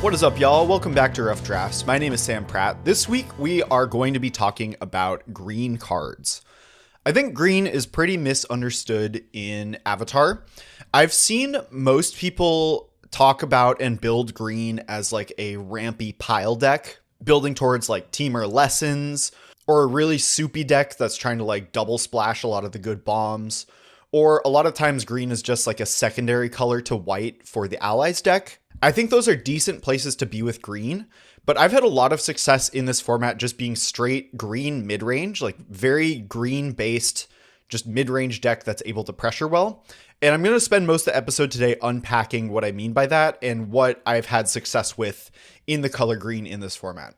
What is up, y'all? Welcome back to Rough Drafts. My name is Sam Pratt. This week, we are going to be talking about green cards. I think green is pretty misunderstood in Avatar. I've seen most people talk about and build green as like a rampy pile deck, building towards like Temur Lessons, or a really soupy deck that's trying to like double splash a lot of the good bombs. Or a lot of times green is just like a secondary color to white for the allies deck. I think those are decent places to be with green, but I've had a lot of success in this format just being straight green mid-range, like very green based, just mid-range deck that's able to pressure well. And I'm going to spend most of the episode today unpacking what I mean by that and what I've had success with in the color green in this format.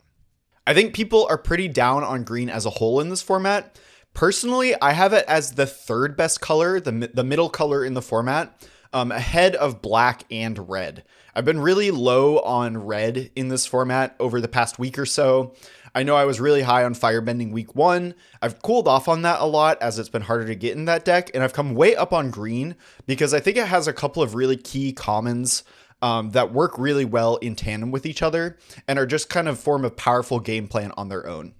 I think people are pretty down on green as a whole in this format. Personally, I have it as the third best color, the middle color in the format, ahead of black and red. I've been really low on red in this format over the past week or so. I know I was really high on firebending week 1. I've cooled off on that a lot as it's been harder to get in that deck, and I've come way up on green because I think it has a couple of really key commons that work really well in tandem with each other and are just kind of form a powerful game plan on their own.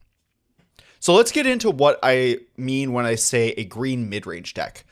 So let's get into what I mean when I say a green mid-range deck.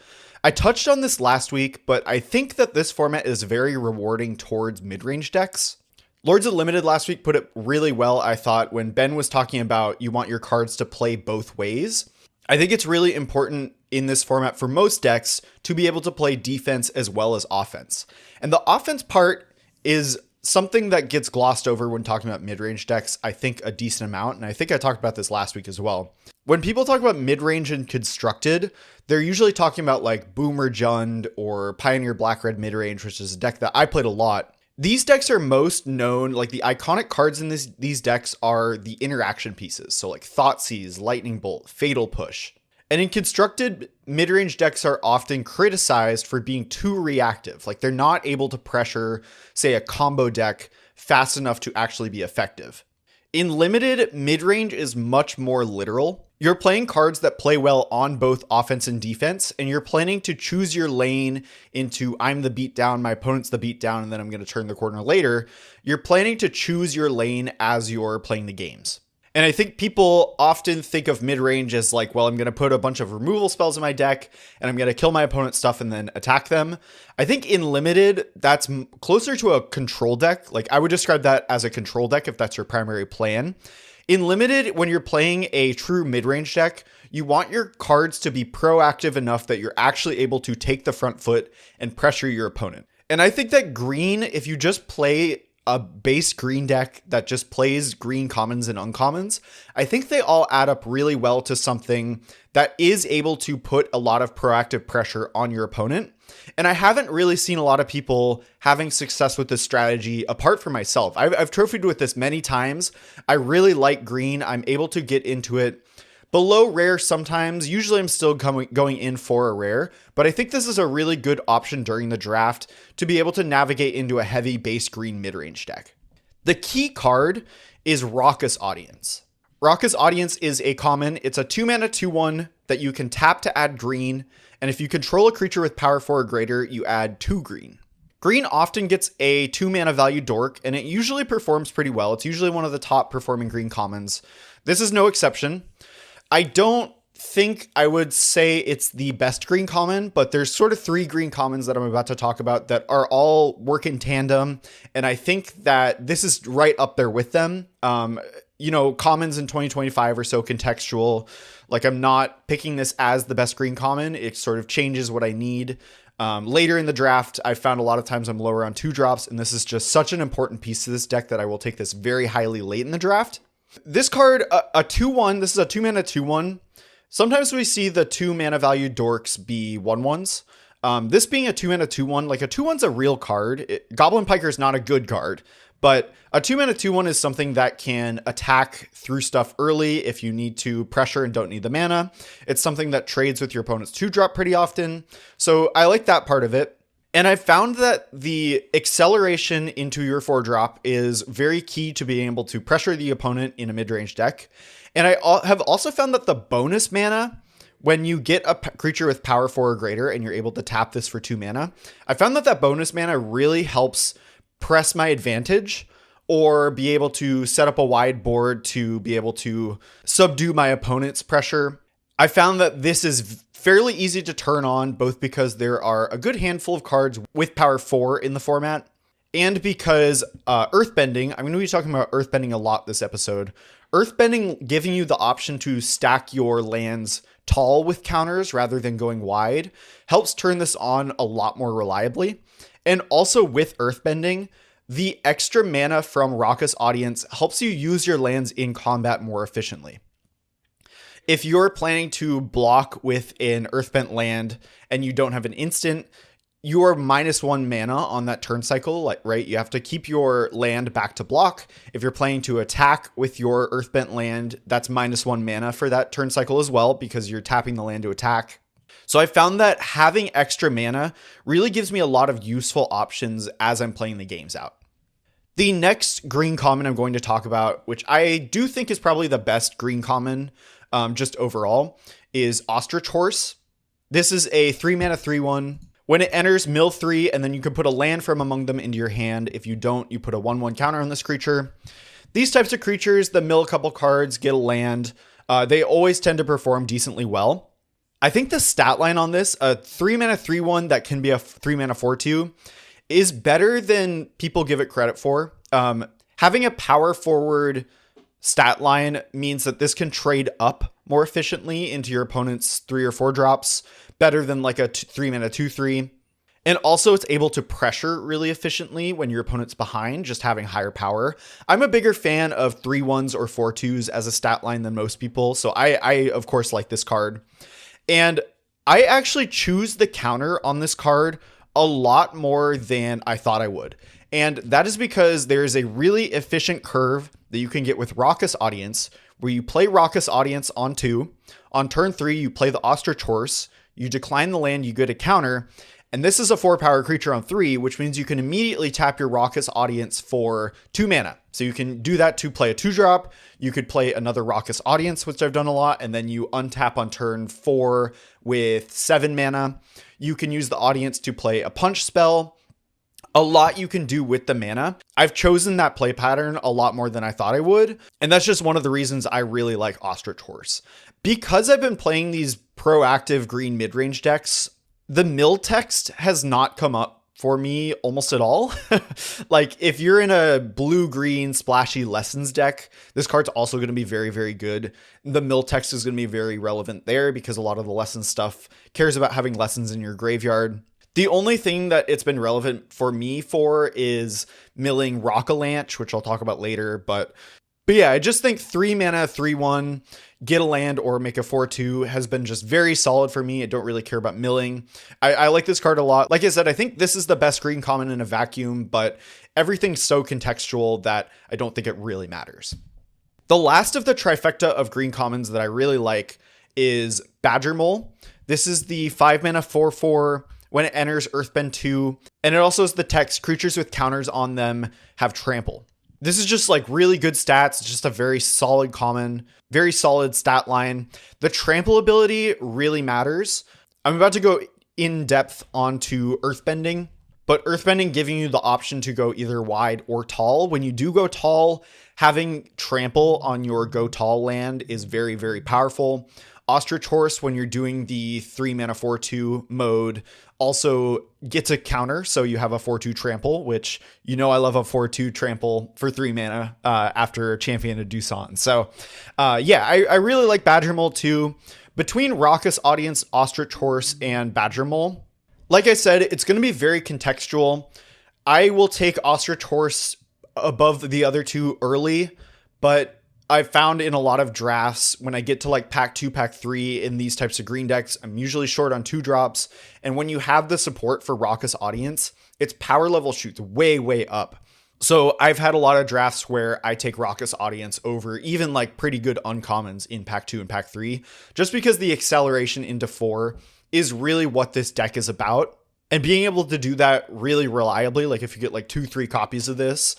I touched on this last week, but I think that this format is very rewarding towards mid-range decks. Lords of Limited last week put it really well, I thought, when Ben was talking about you want your cards to play both ways. I think it's really important in this format for most decks to be able to play defense as well as offense. And the offense part is something that gets glossed over when talking about mid-range decks, I think a decent amount. And I think I talked about this last week as well. When people talk about mid-range and constructed, they're usually talking about like Boomer Jund or Pioneer Black-Red mid-range, which is a deck that I played a lot. These decks are most known, like the iconic cards in these decks are the interaction pieces. So like Thoughtseize, Lightning Bolt, Fatal Push. And in constructed, mid-range decks are often criticized for being too reactive. Like they're not able to pressure, say, a combo deck fast enough to actually be effective. In limited, mid-range is much more literal. You're playing cards that play well on both offense and defense, and you're planning to choose your lane into I'm the beatdown, my opponent's the beatdown, and then I'm going to turn the corner later. You're planning to choose your lane as you're playing the games. And I think people often think of mid-range as like, well, I'm going to put a bunch of removal spells in my deck and I'm going to kill my opponent's stuff and then attack them. I think in limited, that's closer to a control deck. Like I would describe that as a control deck if that's your primary plan. In limited, when you're playing a true mid-range deck, you want your cards to be proactive enough that you're actually able to take the front foot and pressure your opponent. And I think that green, if you just play a base green deck that just plays green commons and uncommons, I think they all add up really well to something that is able to put a lot of proactive pressure on your opponent. And I haven't really seen a lot of people having success with this strategy apart from myself. I've trophied with this many times. I really like green. I'm able to get into it below rare sometimes. Usually I'm still going in for a rare, but I think this is a really good option during the draft to be able to navigate into a heavy base green mid-range deck. The key card is Raucous Audience. Raucous Audience is a common. It's a 2-mana 2/1 that you can tap to add green, and if you control a creature with power 4 or greater, you add 2 green. Green often gets a 2-mana value dork, and it usually performs pretty well. It's usually one of the top performing green commons. This is no exception. I don't think I would say it's the best green common, but there's sort of 3 green commons that I'm about to talk about that are all work in tandem. And I think that this is right up there with them. Commons in 2025 are so contextual. Like I'm not picking this as the best green common. It sort of changes what I need. Later in the draft, I found a lot of times I'm lower on 2 drops, and this is just such an important piece to this deck that I will take this very highly late in the draft. This card, a 2/1, this is a 2-mana 2/1. Sometimes we see the 2-mana value dorks be 1/1s. This being a 2-mana 2/1, like a 2/1's a real card. Goblin Piker is not a good card, but a 2-mana 2/1 is something that can attack through stuff early if you need to pressure and don't need the mana. It's something that trades with your opponent's 2-drop pretty often. So I like that part of it. And I found that the acceleration into your 4-drop is very key to being able to pressure the opponent in a mid-range deck. And I have also found that the bonus mana, when you get a creature with power 4 or greater and you're able to tap this for 2 mana, I found that bonus mana really helps press my advantage or be able to set up a wide board to be able to subdue my opponent's pressure. I found that this is fairly easy to turn on, both because there are a good handful of cards with power 4 in the format, and because Earthbending, I'm going to be talking about Earthbending a lot this episode. Earthbending giving you the option to stack your lands tall with counters rather than going wide helps turn this on a lot more reliably. And also with Earthbending, the extra mana from Raucous Audience helps you use your lands in combat more efficiently. If you're planning to block with an Earthbent land and you don't have an instant, you're -1 mana on that turn cycle, right? You have to keep your land back to block. If you're planning to attack with your Earthbent land, that's -1 mana for that turn cycle as well, because you're tapping the land to attack. So I found that having extra mana really gives me a lot of useful options as I'm playing the games out. The next green common I'm going to talk about, which I do think is probably the best green common just overall, is Ostrich Horse. This is a 3-mana 3/1. When it enters, mill 3, and then you can put a land from among them into your hand. If you don't, you put a 1/1 counter on this creature. These types of creatures, the mill a couple cards, get a land. They always tend to perform decently well. I think the stat line on this, a 3-mana 3/1 that can be a 3-mana 4/2, is better than people give it credit for. Having a power forward stat line means that this can trade up more efficiently into your opponent's 3 or 4 drops, better than like a 3-mana 2/3. And also it's able to pressure really efficiently when your opponent's behind, just having higher power. I'm a bigger fan of 3/1s or 4/2s as a stat line than most people, so I of course like this card. And I actually choose the counter on this card a lot more than I thought I would. And that is because there is a really efficient curve that you can get with Raucous Audience, where you play Raucous Audience on 2. On turn 3, you play the Ostrich Horse, you decline the land, you get a counter, and this is a 4-power creature on 3, which means you can immediately tap your Raucous Audience for 2 mana. So you can do that to play a 2-drop, you could play another Raucous Audience, which I've done a lot, and then you untap on turn 4 with 7 mana. You can use the Audience to play a punch spell. A lot you can do with the mana. I've chosen that play pattern a lot more than I thought I would, and that's just one of the reasons I really like Ostrich Horse. Because I've been playing these proactive green midrange decks, the mill text has not come up for me almost at all. Like if you're in a blue-green splashy Lessons deck, this card's also going to be very, very good. The mill text is going to be very relevant there because a lot of the Lessons stuff cares about having Lessons in your graveyard. The only thing that it's been relevant for me for is milling Rockalanch, which I'll talk about later. But yeah, I just think 3-mana 3/1, get a land or make a 4/2 has been just very solid for me. I don't really care about milling. I like this card a lot. Like I said, I think this is the best green common in a vacuum, but everything's so contextual that I don't think it really matters. The last of the trifecta of green commons that I really like is Badger Mole. This is the 5-mana 4/4. When it enters, Earthbend 2, and it also has the text, creatures with counters on them have trample. This is just like really good stats, just a very solid common, very solid stat line. The trample ability really matters. I'm about to go in depth onto Earthbending, but Earthbending giving you the option to go either wide or tall. When you do go tall, having trample on your go tall land is very, very powerful. Ostrich Horse, when you're doing the 3-mana 4/2 mode, also gets a counter, so you have a 4/2 trample, which you know I love a 4/2 trample for 3 mana after Champion of Dusant. So yeah, I really like Badger Mole too. Between Raucous Audience, Ostrich Horse, and Badger Mole, like I said, it's going to be very contextual. I will take Ostrich Horse above the other two early, but I've found in a lot of drafts, when I get to like pack 2, pack 3 in these types of green decks, I'm usually short on 2-drops. And when you have the support for Raucous Audience, its power level shoots way, way up. So I've had a lot of drafts where I take Raucous Audience over even like pretty good uncommons in pack 2 and pack 3, just because the acceleration into 4 is really what this deck is about. And being able to do that really reliably, like if you get like 2-3 copies of this,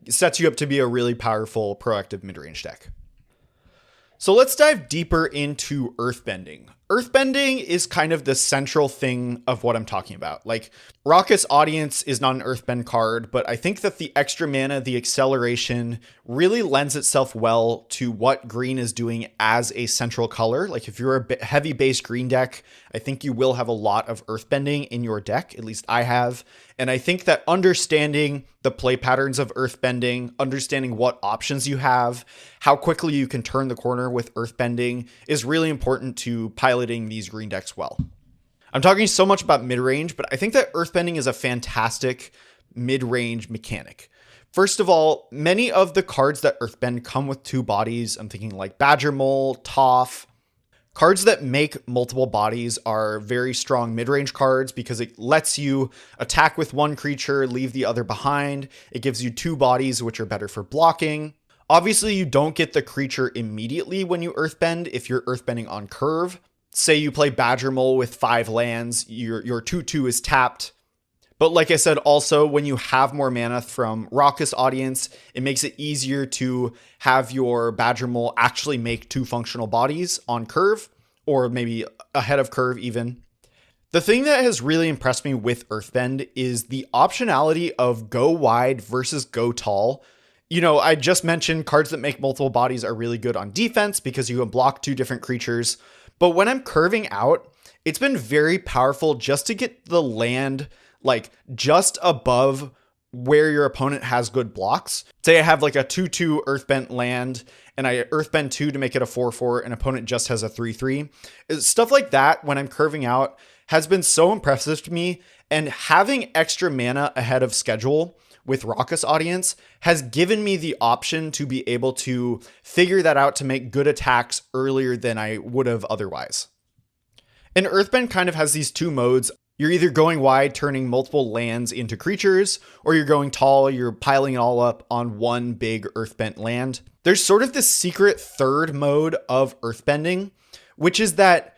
sets you up to be a really powerful proactive midrange deck. So let's dive deeper into Earthbending. Earthbending is kind of the central thing of what I'm talking about. Like, Raucous Audience is not an earthbend card, but I think that the extra mana, the acceleration, really lends itself well to what green is doing as a central color. Like, if you're a heavy base green deck, I think you will have a lot of earthbending in your deck. At least I have. And I think that understanding the play patterns of earthbending, understanding what options you have, how quickly you can turn the corner with earthbending is really important to piloting these green decks well. I'm talking so much about midrange, but I think that earthbending is a fantastic midrange mechanic. First of all, many of the cards that earthbend come with two bodies. I'm thinking like Badger Mole, Toph. Cards that make multiple bodies are very strong mid-range cards because it lets you attack with one creature, leave the other behind. It gives you two bodies, which are better for blocking. Obviously, you don't get the creature immediately when you earthbend if you're earthbending on curve. Say you play Badger Mole with 5 lands, your 2/2 is tapped. But like I said, also, when you have more mana from Raucous Audience, it makes it easier to have your Badger Mole actually make 2 functional bodies on curve, or maybe ahead of curve even. The thing that has really impressed me with Earthbend is the optionality of go wide versus go tall. You know, I just mentioned cards that make multiple bodies are really good on defense because you can block 2 different creatures. But when I'm curving out, it's been very powerful just to get the land like just above where your opponent has good blocks. Say I have like a 2/2 earthbent land and I earthbend 2 to make it a 4/4 and opponent just has a 3/3. Stuff like that when I'm curving out has been so impressive to me, and having extra mana ahead of schedule with Raucous Audience has given me the option to be able to figure that out to make good attacks earlier than I would have otherwise. And Earthbend kind of has these 2 modes. You're either going wide, turning multiple lands into creatures, or you're going tall, you're piling it all up on one big earthbent land. There's sort of this secret third mode of earthbending, which is that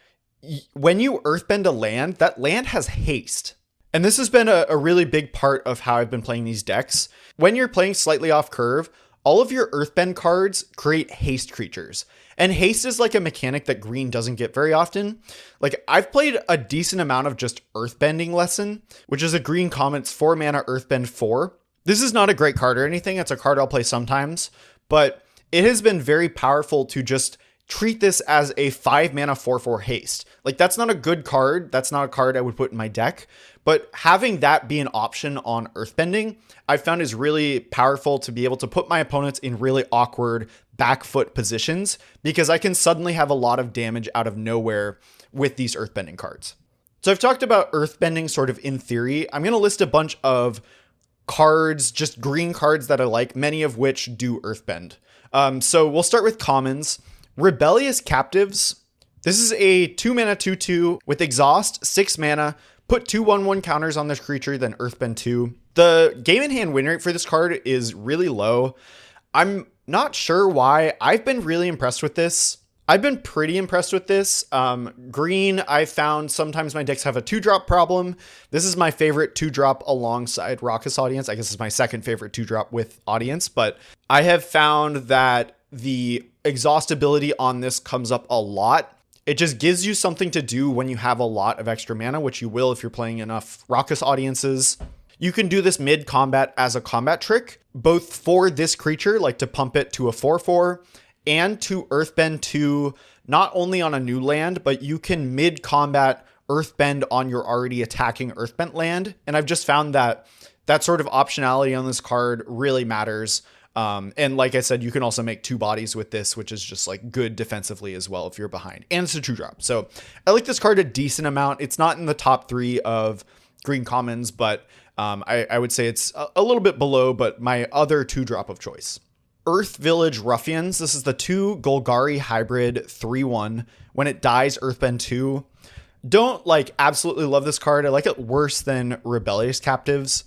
when you earthbend a land, that land has haste. And this has been a really big part of how I've been playing these decks. When you're playing slightly off curve, all of your earthbend cards create haste creatures. And haste is like a mechanic that green doesn't get very often. Like, I've played a decent amount of just Earthbending Lesson, which is a green common. It's 4 mana Earthbend 4. This is not a great card or anything. It's a card I'll play sometimes, but it has been very powerful to just treat this as a 5 mana 4/4 haste. Like, that's not a good card. That's not a card I would put in my deck. But having that be an option on Earthbending, I found is really powerful to be able to put my opponents in really awkward back foot positions, because I can suddenly have a lot of damage out of nowhere with these Earthbending cards. So I've talked about Earthbending sort of in theory. I'm going to list a bunch of cards, just green cards that I like, many of which do Earthbend. So we'll start with commons. Rebellious Captives. This is a 2 mana 2/2 with exhaust, 6 mana. Put 2 1/1 counters on this creature, then Earthbend 2. The game in hand win rate for this card is really low. I'm not sure why. I've been really impressed with this. I've been pretty impressed with this. Green, I found sometimes my decks have a 2-drop problem. This is my favorite 2-drop alongside Raucous Audience. I guess it's my second favorite 2-drop with Audience, but I have found that the exhaustibility on this comes up a lot. It just gives you something to do when you have a lot of extra mana, which you will if you're playing enough Raucous Audiences. You can do this mid-combat as a combat trick, both for this creature, like to pump it to a 4/4, and to Earthbend 2, not only on a new land, but you can mid-combat Earthbend on your already attacking Earthbent land. And I've just found that that sort of optionality on this card really matters. And like I said, you can also make 2 bodies with this, which is just like good defensively as well if you're behind. And it's a 2-drop. So I like this card a decent amount. It's not in the top 3 of green commons, but I would say it's a little bit below, but my other 2-drop of choice. Earth Village Ruffians. This is the 2 Golgari hybrid 3/1. When it dies, Earthbend 2. Don't like absolutely love this card. I like it worse than Rebellious Captives,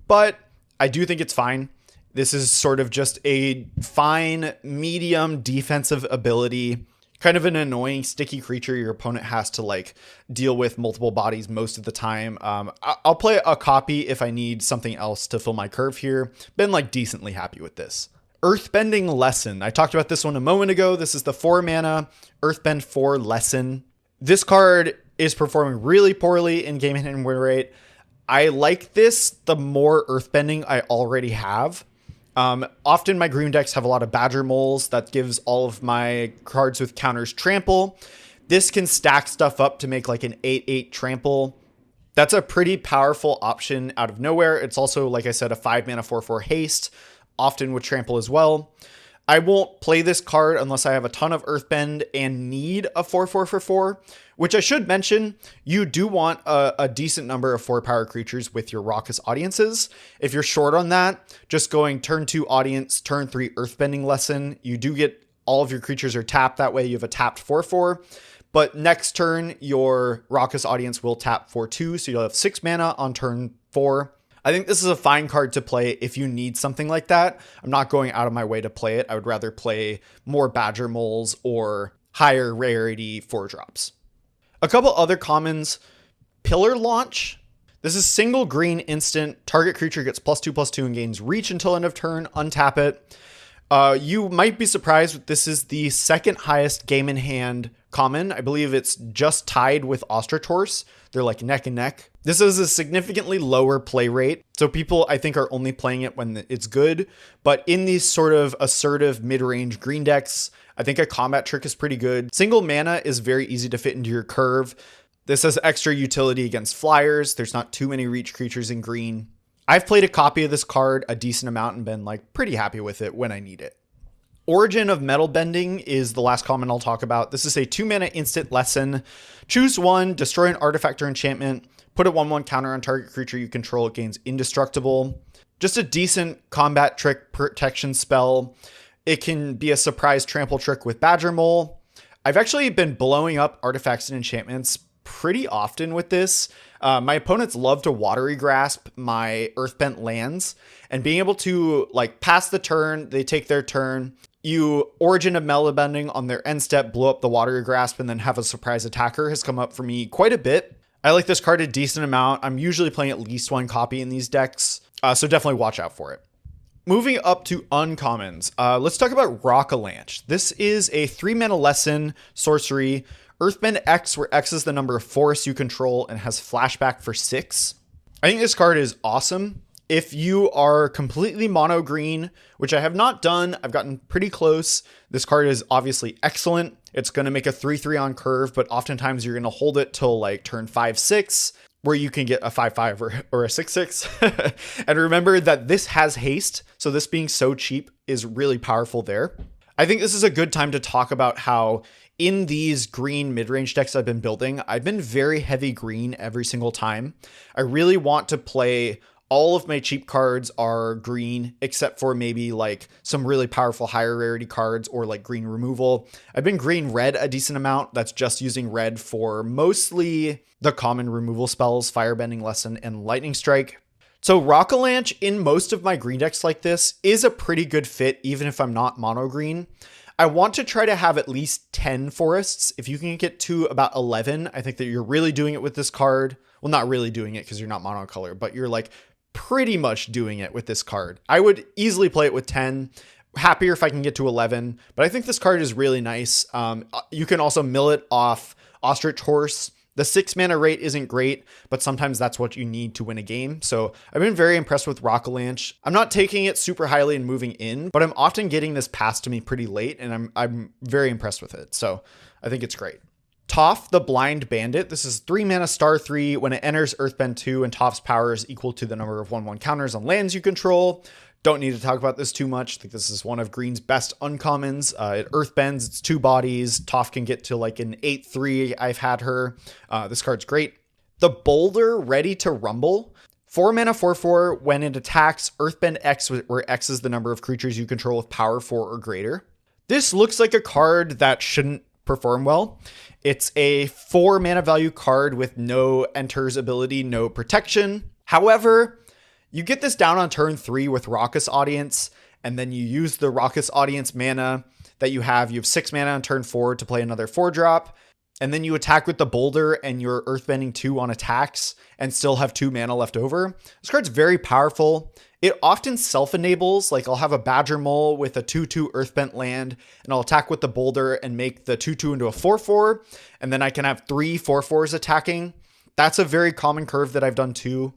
but I do think it's fine. This is sort of just a fine, medium defensive ability, kind of an annoying sticky creature your opponent has to like deal with multiple bodies most of the time. I'll play a copy if I need something else to fill my curve here. Been like decently happy with this. Earthbending Lesson. I talked about this one a moment ago. This is the 4 mana Earthbend 4 Lesson. This card is performing really poorly in game and win rate. I like this the more earthbending I already have. Often my green decks have a lot of badger moles that gives all of my cards with counters trample. This can stack stuff up to make like an 8/8 trample. That's a pretty powerful option out of nowhere. It's also, like I said, a 5 mana 4/4 haste, often with trample as well. I won't play this card unless I have a ton of earthbend and need a 4/4 for 4, which I should mention, you do want a decent number of 4-power creatures with your Raucous Audiences. If you're short on that, just going turn 2 Audience, turn 3 Earthbending Lesson, you do get all of your creatures are tapped. That way you have a tapped 4/4. But next turn, your Raucous Audience will tap for 2, so you'll have 6 mana on turn 4. I think this is a fine card to play if you need something like that. I'm not going out of my way to play it. I would rather play more Badger Moles or higher rarity 4-drops. A couple other commons. Pillar Launch. This is single green instant. Target creature gets +2/+2 and gains reach until end of turn. Untap it. You might be surprised, this is the second highest game in hand common. I believe it's just tied with Ostratorse. They're like neck and neck. This is a significantly lower play rate. So people, I think, are only playing it when it's good. But in these sort of assertive mid-range green decks, I think a combat trick is pretty good. Single mana is very easy to fit into your curve. This has extra utility against flyers. There's not too many reach creatures in green. I've played a copy of this card a decent amount and been like pretty happy with it when I need it. Origin of Metal Bending is the last common I'll talk about. This is a 2-mana instant lesson. Choose one, destroy an artifact or enchantment, put a 1/1 counter on target creature you control, it gains indestructible. Just a decent combat trick protection spell. It can be a surprise trample trick with Badger Mole. I've actually been blowing up artifacts and enchantments pretty often with this. My opponents love to watery grasp my earthbent lands, and being able to like pass the turn, they take their turn, you Origin of Metal Bending on their end step, blow up the watery grasp, and then have a surprise attacker has come up for me quite a bit. I like this card a decent amount. I'm usually playing at least one copy in these decks, so definitely watch out for it. Moving up to uncommons, let's talk about Raucous. This is a 3-mana lesson sorcery. Earthbend X, where X is the number of forests you control and has flashback for 6. I think this card is awesome. If you are completely mono green, which I have not done, I've gotten pretty close. This card is obviously excellent. It's going to make a 3/3 on curve, but oftentimes you're going to hold it till like turn 5/6, where you can get a 5/5 or a 6/6. And remember that this has haste, so this being so cheap is really powerful there. I think this is a good time to talk about how in these green mid-range decks I've been building, I've been very heavy green every single time. I really want to play all of my cheap cards are green, except for maybe like some really powerful higher rarity cards or like green removal. I've been green red a decent amount. That's just using red for mostly the common removal spells, Firebending Lesson and Lightning Strike. So Raucous in most of my green decks like this is a pretty good fit, even if I'm not mono green. I want to try to have at least 10 forests. If you can get to about 11, I think that you're really doing it with this card. Well, not really doing it because you're not monocolor, but you're like pretty much doing it with this card. I would easily play it with 10. Happier if I can get to 11, but I think this card is really nice. You can also mill it off Ostratorse. The 6-mana rate isn't great, but sometimes that's what you need to win a game. So I've been very impressed with Raucous. I'm not taking it super highly and moving in, but I'm often getting this passed to me pretty late, and I'm very impressed with it. So I think it's great. Toph, the Blind Bandit. This is 3-mana star 3. When it enters Earthbend 2 and Toph's power is equal to the number of 1/1 counters on lands you control. Don't need to talk about this too much. I think this is one of green's best uncommons. It earthbends, it's 2 bodies. Toph can get to like an 8/3. I've had her. This card's great. The Boulder, Ready to Rumble. 4-mana 4/4. When it attacks, Earthbend X, where X is the number of creatures you control with power 4 or greater. This looks like a card that shouldn't perform well. It's a 4-mana value card with no enters ability, no protection. However, you get this down on turn 3 with Raucous Audience, and then you use the Raucous Audience mana that you have. You have 6 mana on turn 4 to play another 4-drop. and then you attack with the Boulder and you're Earthbending 2 on attacks and still have 2 mana left over. This card's very powerful. It often self-enables, like I'll have a Badger Mole with a 2/2 Earthbent land, and I'll attack with the Boulder and make the 2/2 into a 4/4, and then I can have 3 4/4s attacking. That's a very common curve that I've done too.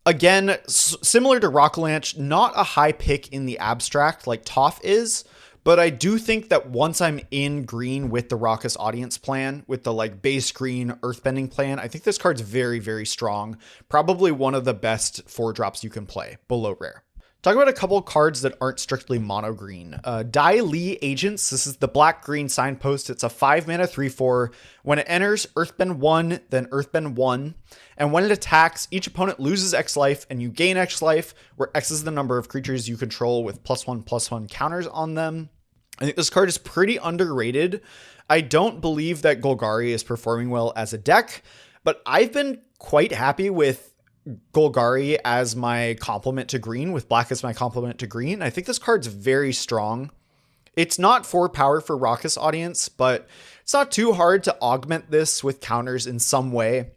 Again, similar to Rockalanche, not a high pick in the abstract like Toph is, but I do think that once I'm in green with the Raucous Audience plan, with the like base green Earthbending plan, I think this card's very, very strong. Probably one of the best 4-drops you can play, below rare. Talk about a couple cards that aren't strictly mono green. Dai Li Agents. This is the black green signpost. It's a 5 mana 3/4. When it enters, Earthbend 1, then Earthbend 1. And when it attacks, each opponent loses X life and you gain X life, where X is the number of creatures you control with +1/+1 counters on them. I think this card is pretty underrated. I don't believe that Golgari is performing well as a deck, but I've been quite happy with Golgari as my complement to green, with black as my complement to green. I think this card's very strong. It's not 4 power for Raucous Audience, but it's not too hard to augment this with counters in some way.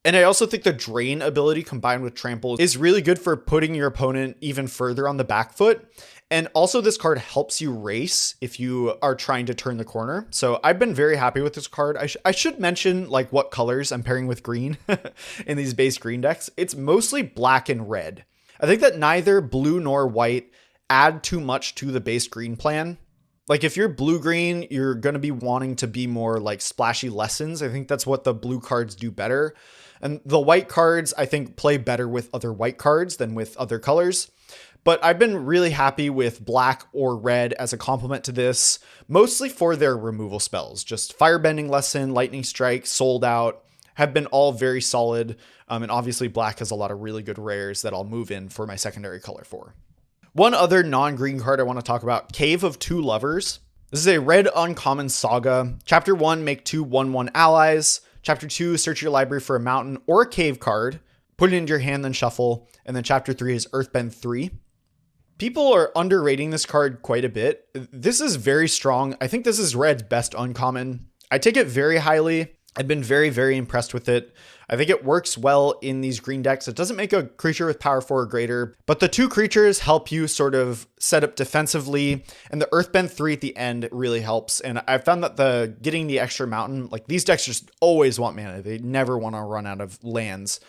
And I also think the Drain ability combined with Trample is really good for putting your opponent even further on the back foot. And also this card helps you race if you are trying to turn the corner. So I've been very happy with this card. I should mention like what colors I'm pairing with green in these base green decks. It's mostly black and red. I think that neither blue nor white add too much to the base green plan. Like if you're blue-green, you're going to be wanting to be more like splashy lessons. I think that's what the blue cards do better. And the white cards, I think, play better with other white cards than with other colors. But I've been really happy with black or red as a complement to this, mostly for their removal spells. Just Firebending Lesson, Lightning Strike, Sold Out have been all very solid. And obviously black has a lot of really good rares that I'll move in for my secondary color for. One other non-green card I want to talk about, Cave of Two Lovers. This is a red uncommon saga. Chapter 1, make 2 1/1 allies. Chapter 2, search your library for a mountain or a cave card. Put it into your hand, then shuffle. And then chapter 3 is Earthbend 3. People are underrating this card quite a bit. This is very strong. I think this is red's best uncommon. I take it very highly. I've been very, very impressed with it. I think it works well in these green decks. It doesn't make a creature with power 4 or greater, but the 2 creatures help you sort of set up defensively, and the Earthbend 3 at the end really helps. And I found that getting the extra mountain, like these decks just always want mana. They never want to run out of lands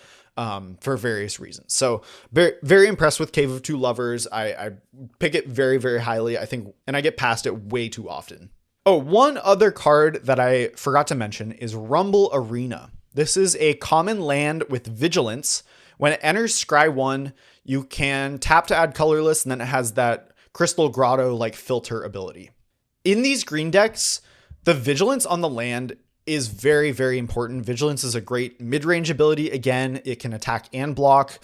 for various reasons. So very, very impressed with Cave of Two Lovers. I pick it very, very highly, I think, and I get past it way too often. Oh, one other card that I forgot to mention is Rumble Arena. This is a common land with Vigilance. When it enters Scry 1, you can tap to add colorless, and then it has that Crystal Grotto like filter ability. In these green decks, the Vigilance on the land is very, very important. Vigilance is a great mid-range ability. Again, it can attack and block.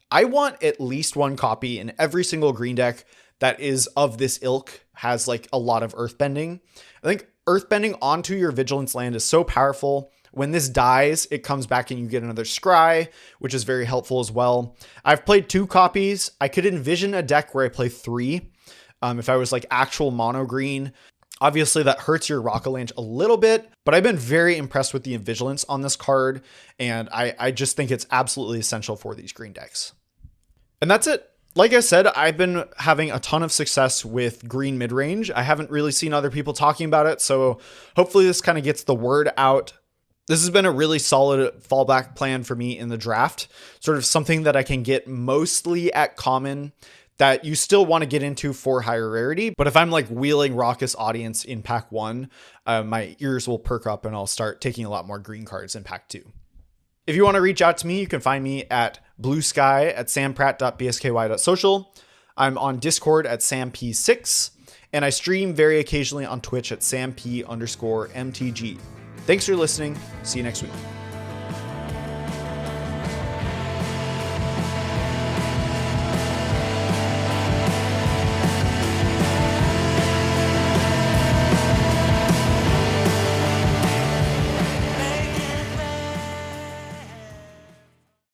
I want at least 1 copy in every single green deck that is of this ilk, has like a lot of earthbending. I think earthbending onto your Vigilance land is so powerful. When this dies, it comes back and you get another Scry, which is very helpful as well. I've played 2 copies. I could envision a deck where I play 3 if I was like actual mono green. Obviously, that hurts your Rockalanche a little bit, but I've been very impressed with the Vigilance on this card, and I just think it's absolutely essential for these green decks. And that's it. Like I said, I've been having a ton of success with green midrange. I haven't really seen other people talking about it, so hopefully this kind of gets the word out. This has been a really solid fallback plan for me in the draft, sort of something that I can get mostly at common that you still want to get into for higher rarity. But if I'm like wheeling Raucous Audience in pack 1, my ears will perk up and I'll start taking a lot more green cards in pack 2. If you want to reach out to me, you can find me at Blue Sky at sampratt.bsky.social. I'm on Discord at samp6, and I stream very occasionally on Twitch at samp_MTG. Thanks for listening. See you next week.